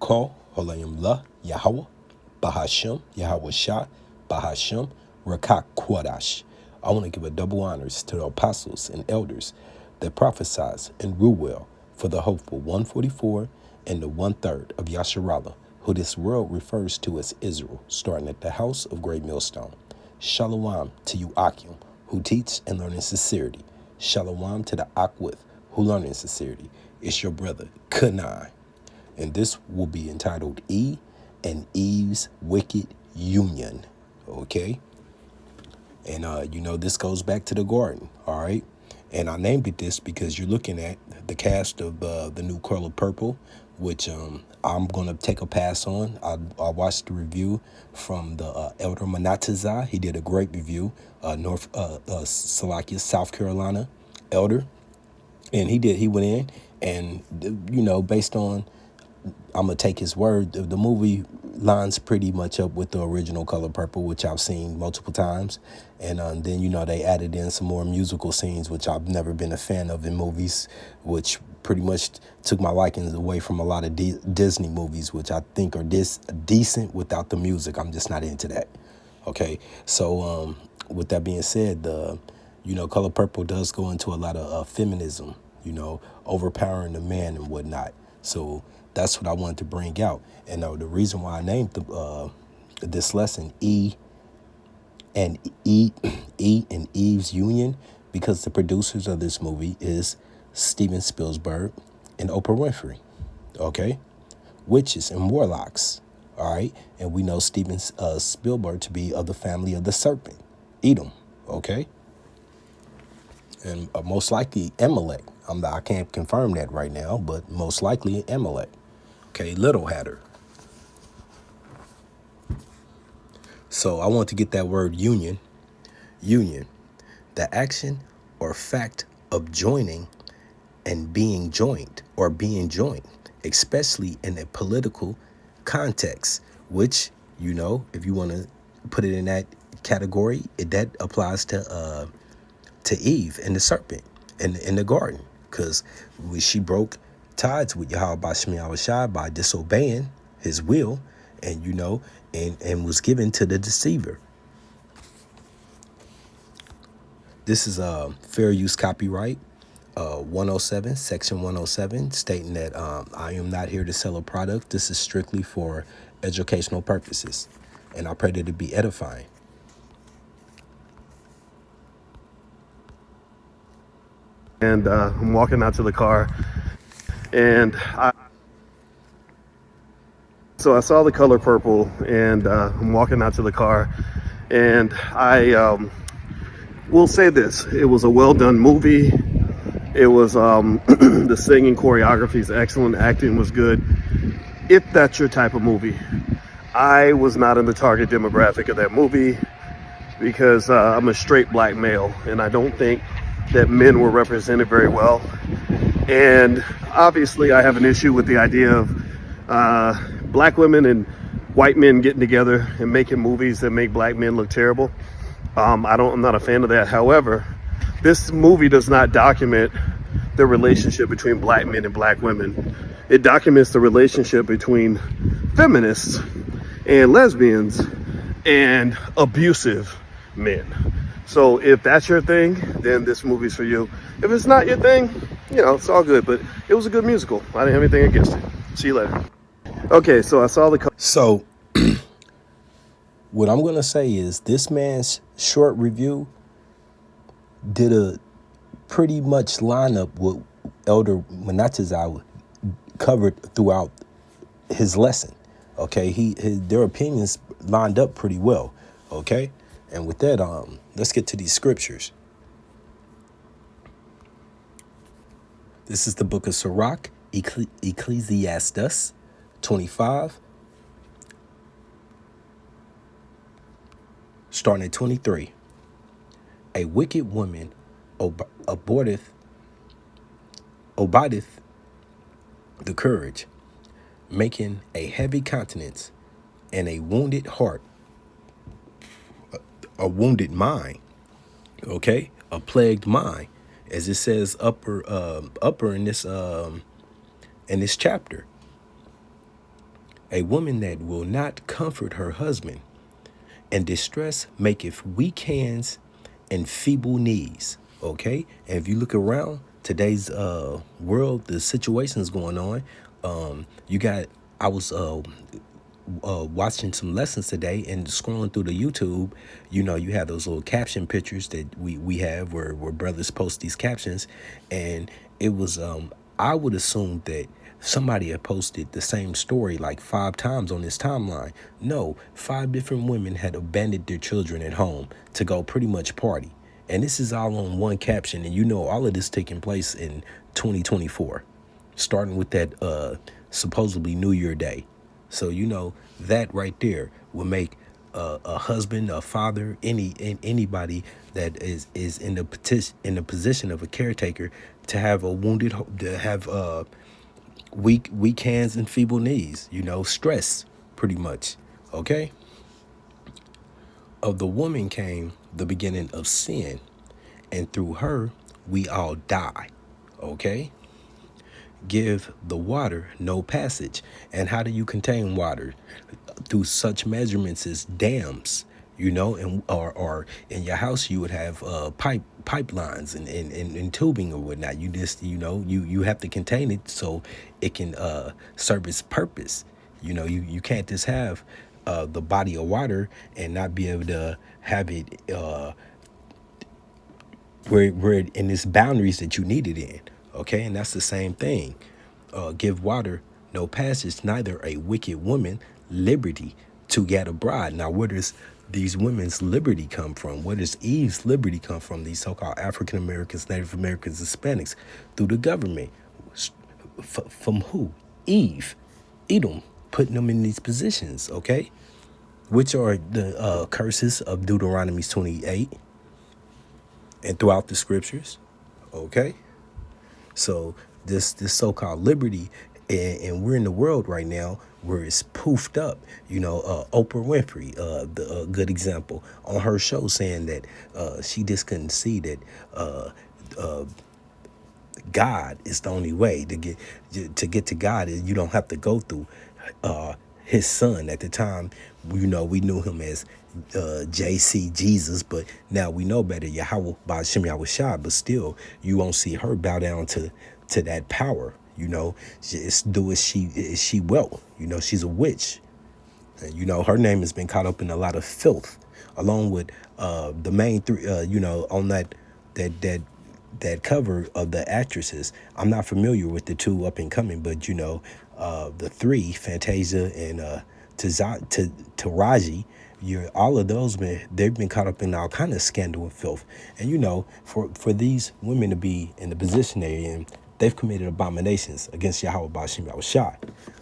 Ko Holayim La Yahweh Bahashem Yahweh Shah Bahashem Rakak Kwadash. I want to give a double honors to the apostles and elders that prophesied and rule well for the hopeful 144 and the 1/3 of Yasharallah, who this world refers to as Israel, starting at the house of Great Millstone. Shalom to you Akim, who teach and learn in sincerity. Shalom to the Akwith, who learn in sincerity. It's your brother, Kanai. And this will be entitled E and Eve's Wicked Union. Okay? And, this goes back to the garden. All right? And I named it this because you're looking at the cast of the new Color Purple, which I'm going to take a pass on. I watched the review from the Elder Manatazah. He did a great review, Salakia, South Carolina elder. And he went in and, based on, I'm going to take his word, the movie lines pretty much up with the original Color Purple, which I've seen multiple times. And then, they added in some more musical scenes, which I've never been a fan of in movies, which pretty much took my likings away from a lot of Disney movies, which I think are decent without the music. I'm just not into that. Okay, so with that being said, Color Purple does go into a lot of feminism, overpowering the man and whatnot. So that's what I wanted to bring out. And the reason why I named this lesson E and Eve's Union, because the producers of this movie is Steven Spielberg and Oprah Winfrey. Okay, witches and warlocks. All right, and we know Steven Spielberg to be of the family of the serpent, Edom. Okay, and most likely Amalek. I can't confirm that right now, but most likely Amalek. Okay, Little Hatter. So I want to get that word union, the action or fact of joining and being joined or being joined, especially in a political context, which, if you want to put it in that category, that applies to Eve and the serpent in the garden, because she broke ties with Yahweh Bashmi by disobeying his will, and and was given to the deceiver. This is a fair use copyright 107, section 107, stating that I am not here to sell a product. This is strictly for educational purposes, and I pray that it be edifying. And I'm walking out to the car, and I saw the Color Purple, and I'm walking out to the car, and I will say this: it was a well done movie. It was the singing choreography is excellent, acting was good. If that's your type of movie, I was not in the target demographic of that movie because I'm a straight black male, and I don't think that men were represented very well. And obviously I have an issue with the idea of black women and white men getting together and making movies that make black men look terrible. I'm not a fan of that. However, this movie does not document the relationship between black men and black women. It documents the relationship between feminists and lesbians and abusive men. So if that's your thing, then this movie's for you. If it's not your thing, it's all good. But it was a good musical. I didn't have anything against it. See you later. Okay, so I saw the... So what I'm going to say is this man's short review did a pretty much line up what Elder Manatazah covered throughout his lesson. Okay, their opinions lined up pretty well. Okay, and with that, let's get to these scriptures. This is the book of Sirach, Ecclesiastes 25, starting at 23. A wicked woman abideth the courage, making a heavy countenance, and a wounded heart, a wounded mind. Okay, a plagued mind, as it says upper in this chapter. A woman that will not comfort her husband, and distress maketh weak hands and feeble knees. Okay? And if you look around today's world, the situations going on, you got, I was watching some lessons today and scrolling through the YouTube. You know, you have those little caption pictures that we have where brothers post these captions. And it was, I would assume that somebody had posted the same story like 5 times on this timeline. No, 5 different women had abandoned their children at home to go pretty much party. And this is all on one caption. And you know, all of this taking place in 2024, starting with that supposedly New Year Day. So, you know, that right there will make a husband, a father, anybody that is in the position of a caretaker to have a wounded, to have weak hands and feeble knees. You know, stress, pretty much. Okay. Of the woman came the beginning of sin, and through her we all die. Okay. Give the water no passage. And how do you contain water? Through such measurements as dams, you know, and or in your house you would have pipelines and tubing or whatnot. You just, you know, you have to contain it so it can serve its purpose. You know, you can't just have the body of water and not be able to have it where in its boundaries that you need it in. Okay, and that's the same thing. Give water no passage, neither a wicked woman liberty to get a bride. Now, where does these women's liberty come from? Where does Eve's liberty come from? These so-called African Americans, Native Americans, Hispanics, through the government. From who? Eve, Edom, putting them in these positions. Okay, which are the curses of Deuteronomy 28 and throughout the scriptures. Okay. So this so-called liberty, and we're in the world right now where it's poofed up. You know, Oprah Winfrey, the good example on her show, saying that she just couldn't see that God is the only way to get to God. Is you don't have to go through his son. At the time, you know, we knew him as JC Jesus, but now we know better, Yahweh Ba'Shem Yahushua. But still, you won't see her bow down to that power. You know, just do as she will. You know, she's a witch. And, you know, her name has been caught up in a lot of filth, along with the main three. You know, on that cover of the actresses. I'm not familiar with the 2 up and coming, but you know, the 3, Fantasia and Taraji, all of those men, they've been caught up in all kind of scandal and filth. And you know, for these women to be in the position they're in, they've committed abominations against Yahweh Ba'Shem Yahushua,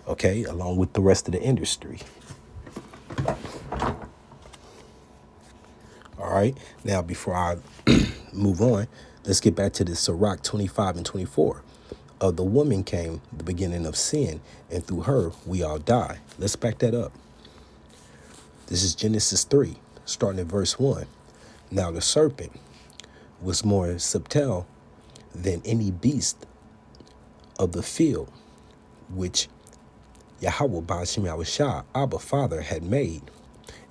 okay, along with the rest of the industry. All right, now before I move on, let's get back to this Sirach 25 and 24. Of the woman came the beginning of sin, and through her we all die. Let's back that up. This is Genesis 3, starting at verse 1. Now the serpent was more subtle than any beast of the field, which Yahweh Ba'Shem Yahushua, Abba Father, had made.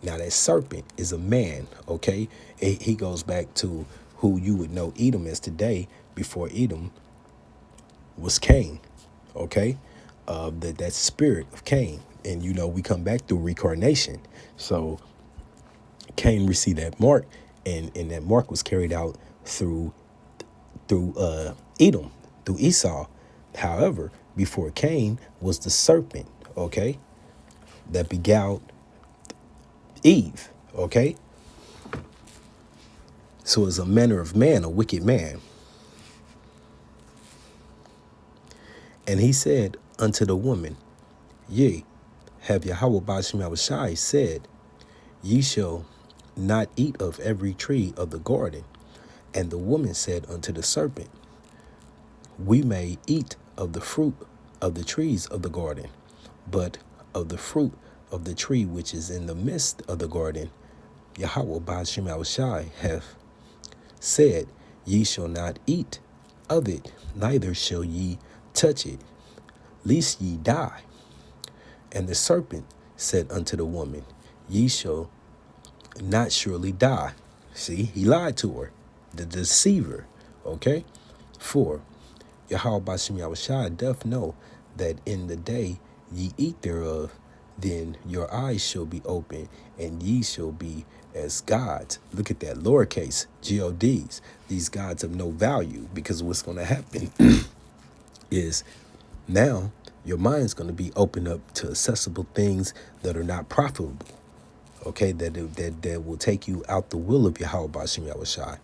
Now that serpent is a man, okay? He goes back to who you would know Edom as today, before Edom was Cain, okay? That spirit of Cain. And, you know, we come back through reincarnation. So Cain received that mark, and that mark was carried out through Edom, through Esau. However, before Cain was the serpent, okay, that beguiled Eve, okay? So it's a manner of man, a wicked man. And he said unto the woman, Yea, have Yahweh Ba'Shem Yahushua said, Ye shall not eat of every tree of the garden. And the woman said unto the serpent, We may eat of the fruit of the trees of the garden, but of the fruit of the tree which is in the midst of the garden, Yahweh Ba'Shem Yahushua hath said, Ye shall not eat of it, neither shall ye touch it, lest ye die. And the serpent said unto the woman, Ye shall not surely die. See, he lied to her, the deceiver. Okay? 4. Yahweh Bashem Yahushua doth know that in the day ye eat thereof, then your eyes shall be open, and ye shall be as gods. Look at that, lowercase, G-O-Ds. These gods of no value, because what's going to happen is now your mind's going to be opened up to accessible things that are not profitable. Okay, that will take you out the will of Yahweh Bashem Yahushua,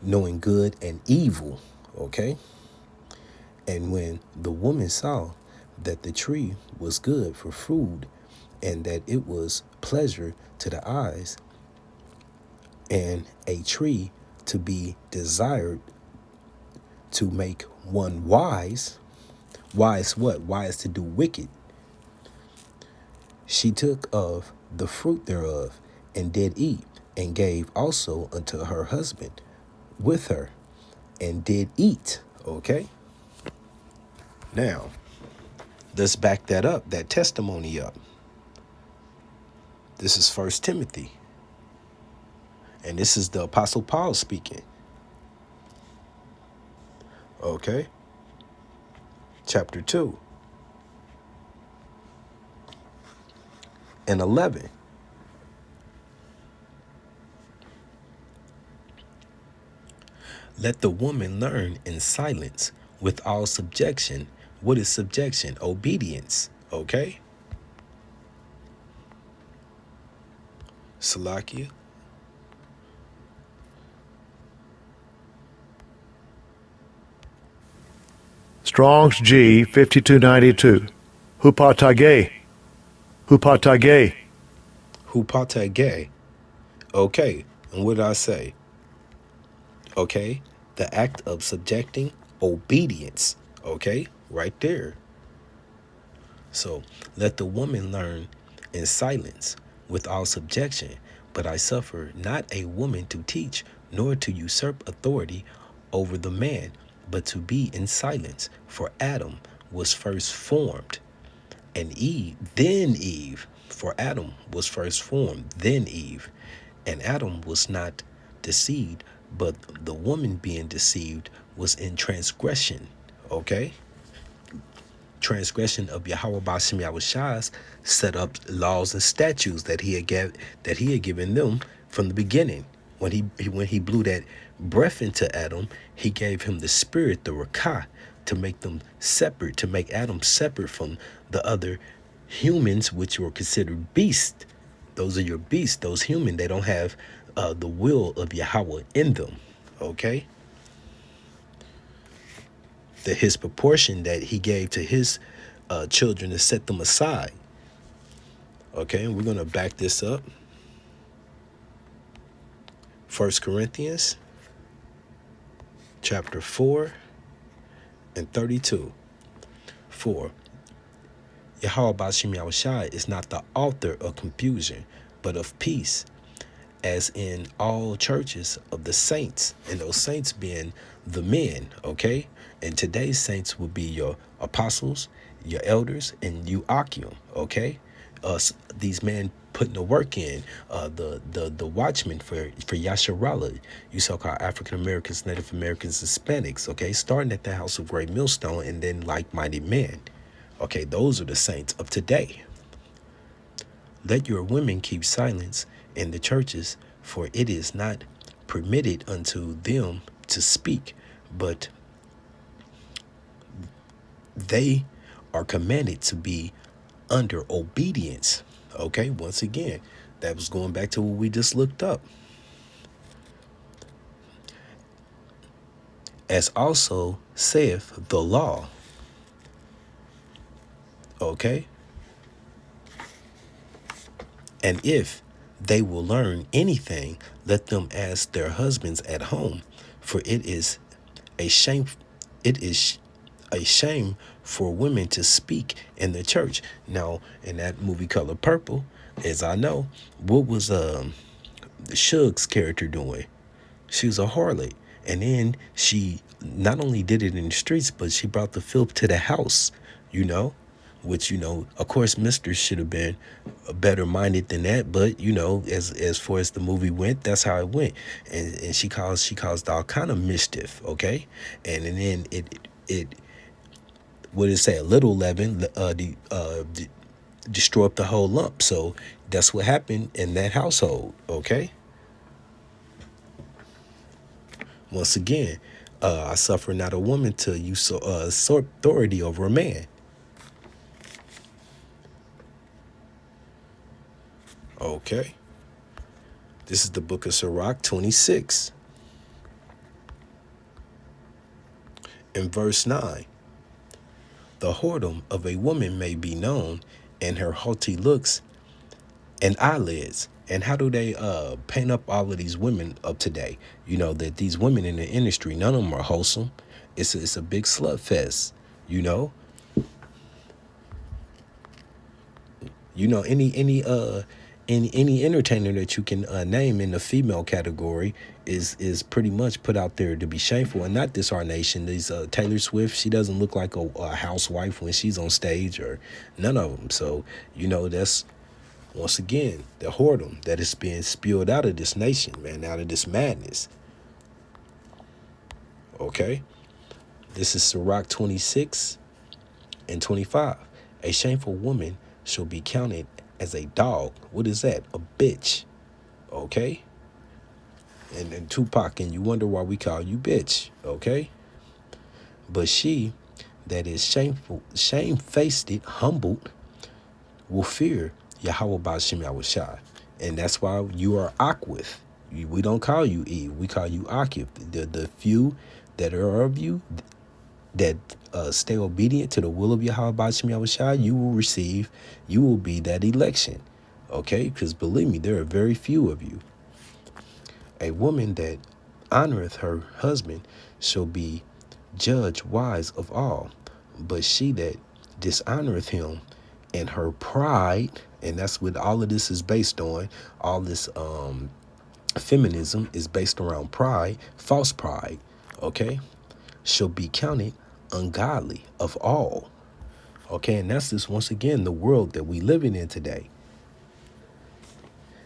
knowing good and evil. Okay. And when the woman saw that the tree was good for food, and that it was pleasure to the eyes, and a tree to be desired to make one wise, wise what? Wise to do wicked. She took of the fruit thereof, and did eat, and gave also unto her husband with her, and did eat. Okay? Now, let's back that up, that testimony up. This is 1 Timothy. And this is the Apostle Paul speaking. Okay? Chapter 2 and 11. Let the woman learn in silence with all subjection. What is subjection? Obedience. Okay? Salakia. Strong's G 5292. Hupatage. Hupatage. Hupatage. Okay. And what did I say? Okay. The act of subjecting, obedience. Okay. Right there. So let the woman learn in silence with all subjection. But I suffer not a woman to teach, nor to usurp authority over the man, but to be in silence. For Adam was first formed, and Eve, then Eve. For Adam was first formed, then Eve. And Adam was not deceived, but the woman being deceived was in transgression. Okay? Transgression of Yahweh Bashem Yahushua's set up laws and statutes that he had given them from the beginning. When he blew that breath into Adam, he gave him the spirit, the Rakah, to make them separate, to make Adam separate from the other humans, which were considered beasts. Those are your beasts. Those human, they don't have the will of Yahweh in them. Okay? His proportion that he gave to his children to set them aside. Okay, and we're going to back this up. 1 Corinthians chapter 4 and 32. 4. Yahweh Bashem Yahushua is not the author of confusion, but of peace, as in all churches of the saints, and those saints being the men, okay? And today's saints will be your apostles, your elders, and you Akim, okay? These men putting the work in, the watchmen for Yasharallah, you so-called African Americans, Native Americans, Hispanics, okay? Starting at the House of Great Millstone and then like-minded men. Okay, those are the saints of today. Let your women keep silence in the churches, for it is not permitted unto them to speak, but they are commanded to be under obedience. Okay, once again, that was going back to what we just looked up. As also saith the law. Okay? And if they will learn anything, let them ask their husbands at home, for it is a shame for women to speak in the church. Now, in that movie Color Purple, as I know, what was Suge's character doing? She was a harlot. And then she not only did it in the streets, but she brought the filth to the house, you know? which, of course, Mr. should have been better minded than that. But, as far as the movie went, that's how it went. And she caused all kind of mischief. Okay. And then it what did it say? A little leaven, destroy up the whole lump. So that's what happened in that household. Okay. Once again, I suffer not a woman to usurp authority over a man. Okay. This is the book of Sirach 26 in verse 9. The whoredom of a woman may be known, and her haughty looks and eyelids. And how do they paint up all of these women of today? That these women in the industry, none of them are wholesome. It's a big slut fest. You know, any entertainer that you can name in the female category is pretty much put out there to be shameful. And not this our nation. These Taylor Swift, she doesn't look like a housewife when she's on stage, or none of them. So that's, once again, the whoredom that is being spewed out of this nation, man, out of this madness. Okay, this is Sirach 26 and 25. A shameful woman shall be counted as a dog. What is that? A bitch. Okay. And Tupac, and you wonder why we call you bitch. Okay. But she that is shameful, shamefaced, humbled, will fear Yahweh Ba'ashem Yahushai. And that's why you are Akwith. We don't call you Eve. We call you Akif. The few that are of you that stay obedient to the will of Yahweh Ba'ashem Yahushai, you will be that election. Okay? Because believe me, there are very few of you. A woman that honoreth her husband shall be judge wise of all. But she that dishonoreth him and her pride, and that's what all of this is based on, all this feminism is based around pride, false pride, okay, shall be counted ungodly of all. Okay, and that's just, once again, the world that we living in today.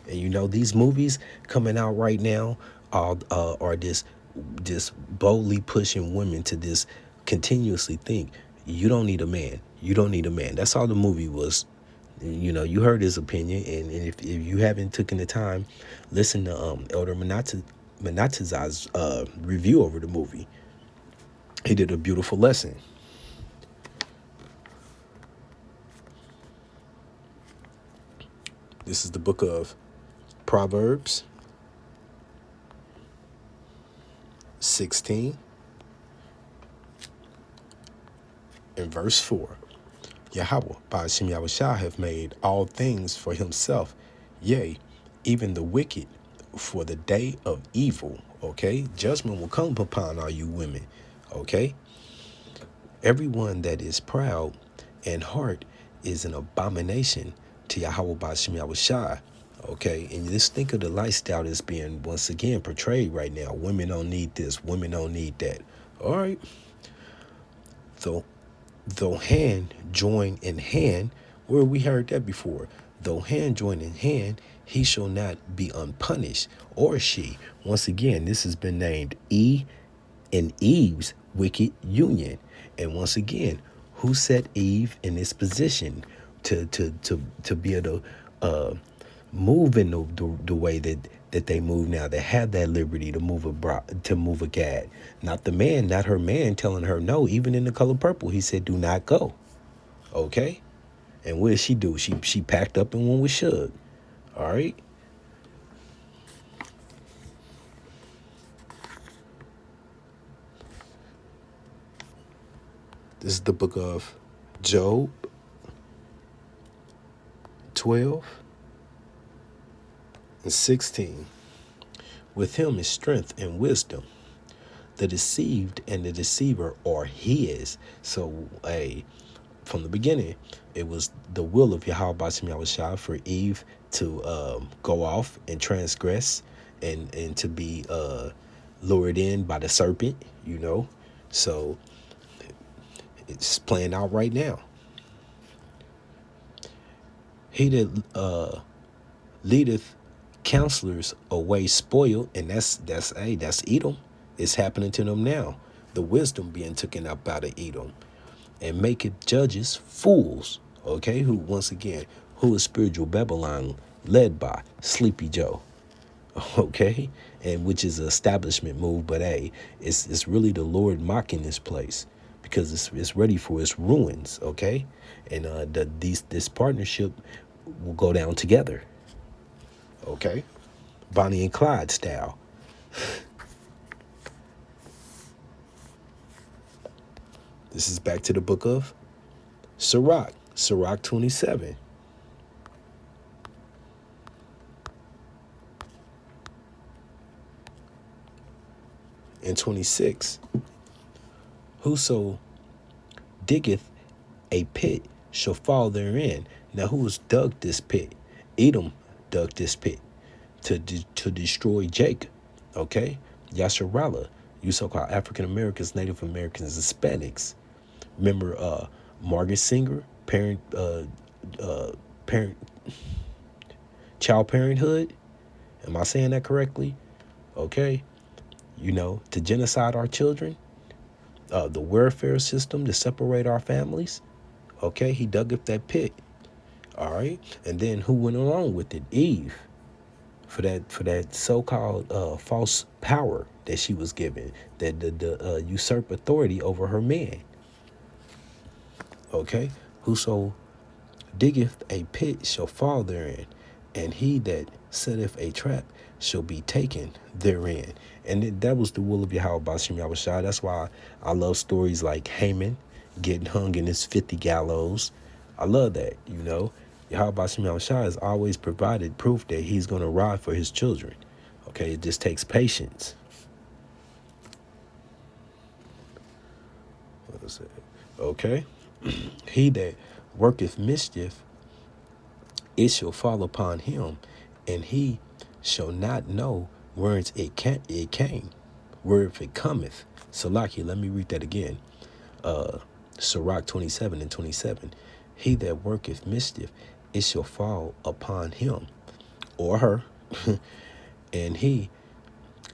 And these movies coming out right now are this boldly pushing women to this continuously think, you don't need a man. You don't need a man. That's all the movie was. You heard his opinion, and if you haven't taken the time, listen to Elder Manataz's review over the movie. He did a beautiful lesson. This is the book of Proverbs 16 and verse 4. Yahweh Ba'ashem Yahushua have made all things for himself, yea, even the wicked for the day of evil. Okay, judgment will come upon all you women. Okay, everyone that is proud and heart is an abomination to Yahweh Ba'ashem Yahushua. Okay, and just think of the lifestyle that's being once again portrayed right now. Women don't need this, women don't need that. All right, though hand join in hand, where we heard that before. Though hand join in hand, he shall not be unpunished, or she. Once again, this has been named E and Eve's wicked union. And once again, who set Eve in this position to be able to move in the way that they move now? They have that liberty to move a gad. Not the man, not her man telling her no. Even in The Color Purple, he said, do not go. Okay? And what did she do? She packed up and went with Suge. All right? This is the book of Job 12 and 16. With him is strength and wisdom. The deceived and the deceiver are his. So, from the beginning, it was the will of Yahweh Ba'ashem Yahushua for Eve to go off and transgress and to be lured in by the serpent, So it's playing out right now. He that leadeth counselors away spoiled, and that's Edom. It's happening to them now. The wisdom being taken up out of Edom, and maketh judges fools. Okay, who once again, who is spiritual Babylon led by Sleepy Joe? Okay, and which is an establishment move, but hey, it's really the Lord mocking this place because it's ready for its ruins. Okay, and this partnership will go down together. Okay, Bonnie and Clyde style. This is back to the book of Sirach, Sirach 27. And 26. Whoso diggeth a pit shall fall therein. Now, who has dug this pit? Edom dug this pit to destroy Jacob. Okay, Yasharallah, you so-called African Americans, Native Americans, Hispanics. Remember, Margaret Singer, Child Parenthood. Am I saying that correctly? Okay, to genocide our children, the welfare system to separate our families. Okay, he dug up that pit. All right, and then who went along with it? Eve, for that so-called false power that she was given, that the usurp authority over her man. Okay, whoso diggeth a pit shall fall therein, and he that setteth a trap shall be taken therein. And that was the will of Yahweh Bashim Yahushua. That's why I love stories like Haman getting hung in his 50 gallows. I love that, Yahweh Bashim Yahushua has always provided proof that he's going to ride for his children. Okay, it just takes patience. What is it? Okay. He that worketh mischief, it shall fall upon him, and he shall not know whence it came, wheref it cometh. Salaki, let me read that again. Sirach 27 and 27. He that worketh mischief, it shall fall upon him or her, and he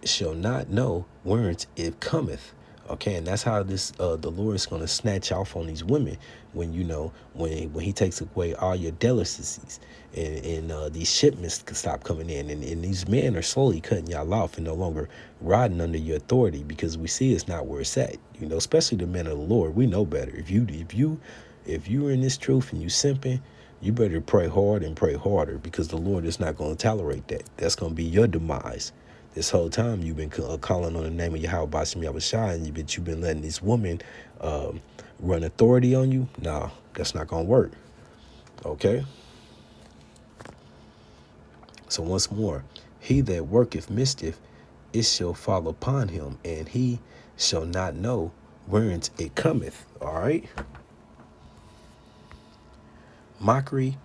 shall not know whence it cometh. Okay, and that's how this the Lord is going to snatch off on these women when when he takes away all your delicacies, and these shipments can stop coming in, and these men are slowly cutting y'all off and no longer riding under your authority, because we see it's not where it's at. Especially the men of the Lord, we know better. If you're in this truth and you simping, you better pray hard and pray harder, because the Lord is not going to tolerate that. That's going to be your demise. This whole time you've been calling on the name of Yahweh Bashim Yahushua, and you've been letting this woman run authority on you. No, that's not gonna work. Okay. So once more, he that worketh mischief, it shall fall upon him, and he shall not know whence it cometh. All right. Mockery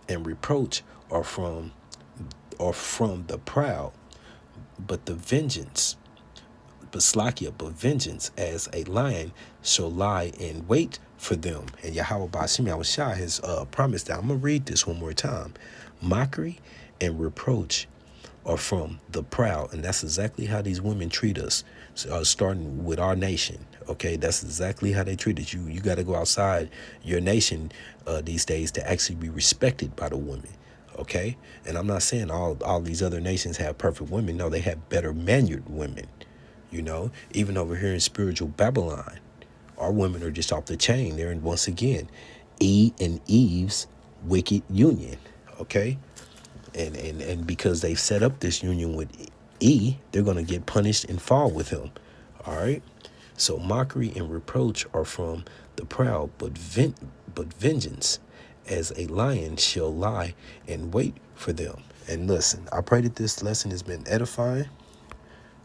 and reproach are from the proud, but vengeance as a lion shall lie in wait for them. And Yahweh Bashim Yahushua has promised that. I'm going to read this one more time. Mockery and reproach are from the proud. And that's exactly how these women treat us, starting with our nation. Okay, that's exactly how they treat you. You got to go outside your nation these days to actually be respected by the women. Okay, and I'm not saying all these other nations have perfect women. No, they have better mannered women. Even over here in spiritual Babylon, our women are just off the chain. They're in, once again, and Eve's wicked union. Okay, and because they've set up this union with they're gonna get punished and fall with him. All right. So mockery and reproach are from the proud, but vengeance as a lion shall lie and wait for them. And listen, I pray that this lesson has been edifying.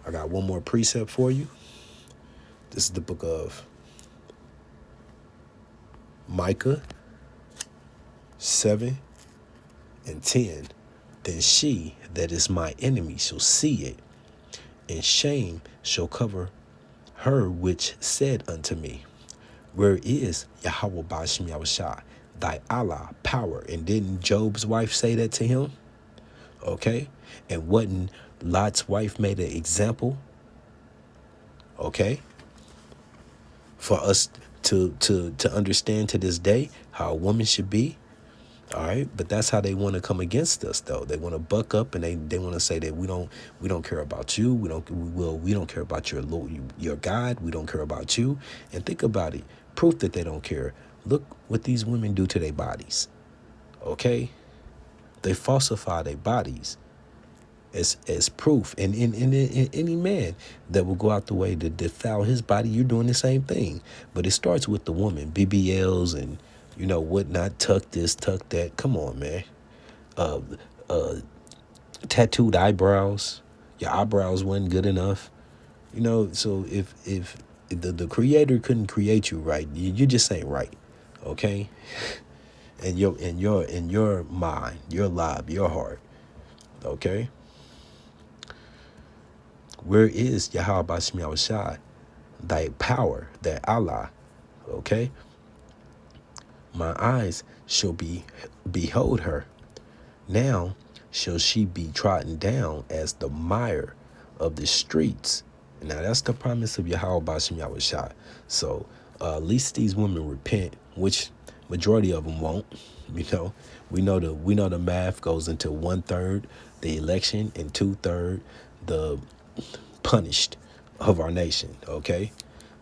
I got one more precept for you. This is the book of Micah 7 and 10. Then she that is my enemy shall see it, and shame shall cover her which said unto me, where is Yahweh Bashim Yahushua? thy Allah power. And didn't Job's wife say that to him? Okay. And wasn't Lot's wife made an example? Okay. For us to understand to this day how a woman should be. All right, but that's how they want to come against us, though. They want to buck up, and they want to say that we don't care about you. We don't care about your Lord, your God. We don't care about you. And think about it. Proof that they don't care. Look what these women do to their bodies. Okay, they falsify their bodies as proof. And in any man that will go out the way to defile his body, you're doing the same thing. But it starts with the woman, BBLs and whatnot, tuck this, tuck that. Come on, man. Uh, uh, Tattooed eyebrows. Your eyebrows wasn't good enough. So if the creator couldn't create you right, you just ain't right. Okay? And your mind, your life, your heart. Okay? Where is Yahweh Bashim Yahushai? Thy power, that Allah. Okay? My eyes shall behold her. Now shall she be trodden down as the mire of the streets. Now that's the promise of Yahweh Bashim Yahushai. So at least these women repent, which majority of them won't. We know the math goes into 1/3 the election and 2/3 the punished of our nation. Okay.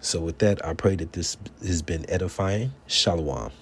So with that, I pray that this has been edifying. Shalom.